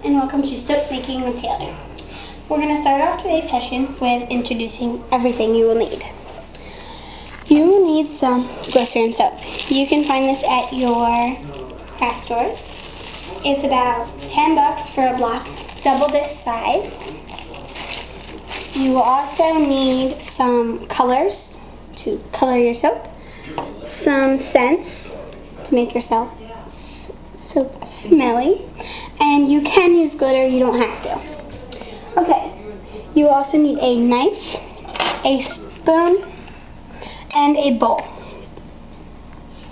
and welcome to Soap Making with Taylor. We're going to start off today's session with introducing everything you will need. You will need some glycerin soap. You can find this at your craft stores. It's about $10 for a block, double this size. You will also need some colors to color your soap, some scents to make your soap smelly, and you can use glitter, you don't have to. Okay, you also need a knife, a spoon, and a bowl.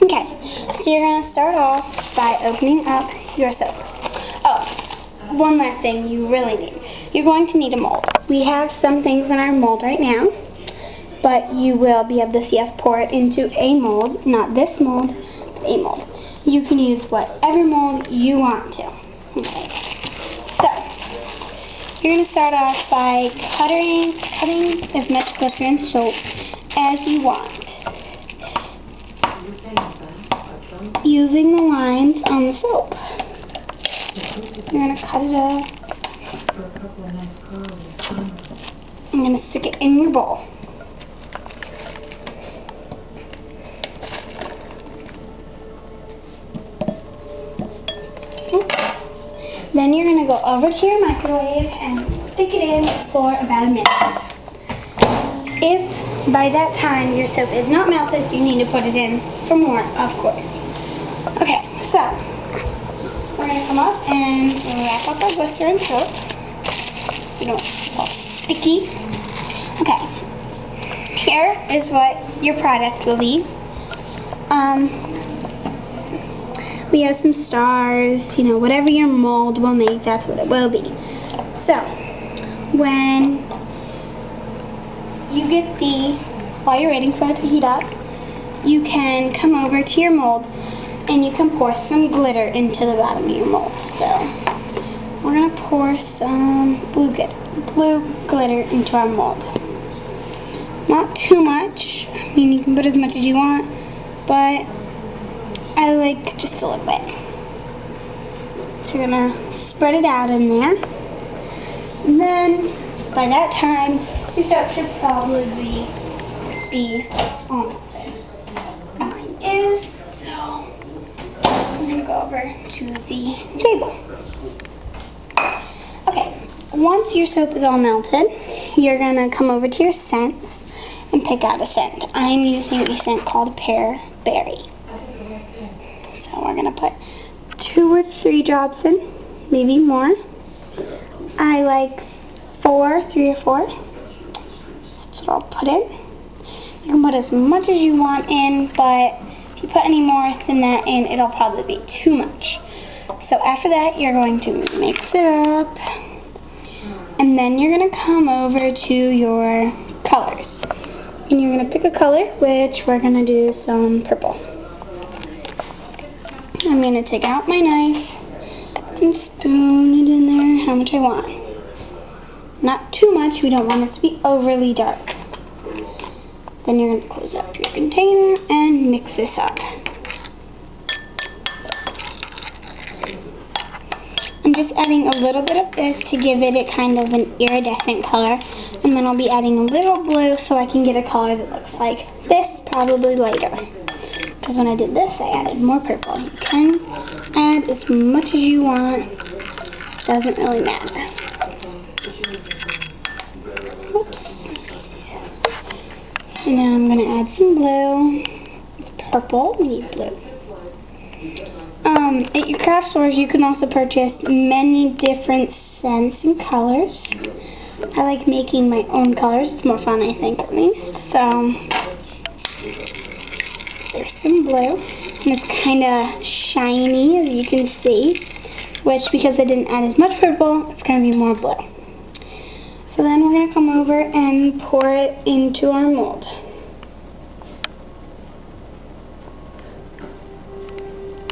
Okay, so you're going to start off by opening up your soap. Oh, one last thing you really need. You're going to need a mold. We have some things in our mold right now, but you will be able to see us pour it into a mold, not this mold, but a mold. You can use whatever mold you want to. Okay, so you're going to start off by cutting as much glycerin soap as you want, using the lines on the soap. You're going to cut it up. I'm going to stick it in your bowl. Oops. Then you're going to go over to your microwave and stick it in for about a minute. If by that time your soap is not melted, you need to put it in for more, of course. Okay, so we're going to come up and wrap up our glycerin soap so it's all sticky. Okay, here is what your product will be. We have some stars, whatever your mold will make, that's what it will be. So, when you get while you're waiting for it to heat up, you can come over to your mold and you can pour some glitter into the bottom of your mold. So, we're going to pour some blue glitter into our mold. Not too much. I mean, you can put as much as you want, but I like just a little bit. So you're going to spread it out in there. And then, by that time, your soap should probably be almost there. Mine is, so I'm going to go over to the table. Okay, once your soap is all melted, you're going to come over to your scents and pick out a scent. I'm using a scent called Pear Berry. So we're going to put 2 or 3 drops in, maybe more. I like 3 or 4. So that's what I'll put in. You can put as much as you want in, but if you put any more than that in, it'll probably be too much. So after that, you're going to mix it up. And then you're going to come over to your colors. And you're going to pick a color, which we're going to do some purple. I'm going to take out my knife and spoon it in there how much I want. Not too much, we don't want it to be overly dark. Then you're going to close up your container and mix this up. I'm just adding a little bit of this to give it a kind of an iridescent color. And then I'll be adding a little blue so I can get a color that looks like this, probably later. Because when I did this, I added more purple. You can add as much as you want. Doesn't really matter. Oops. So now I'm going to add some blue. It's purple. We need blue. At your craft stores, you can also purchase many different scents and colors. I like making my own colors. It's more fun, I think, at least. So there's some blue, and it's kind of shiny, as you can see, which, because I didn't add as much purple, it's going to be more blue. So then we're going to come over and pour it into our mold.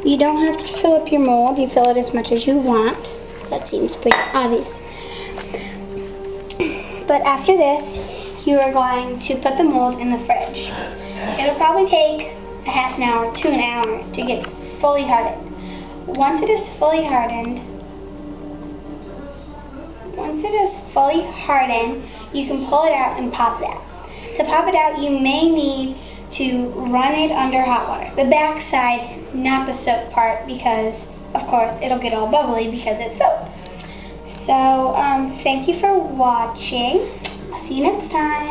You don't have to fill up your mold. You fill it as much as you want. That seems pretty obvious. But after this, you are going to put the mold in the fridge. It'll probably take a half an hour to an hour to get fully hardened. Once it is fully hardened, once it is fully hardened, you can pull it out and pop it out. To pop it out, you may need to run it under hot water. The back side, not the soap part, because of course it'll get all bubbly because it's soap. So thank you for watching. I'll see you next time.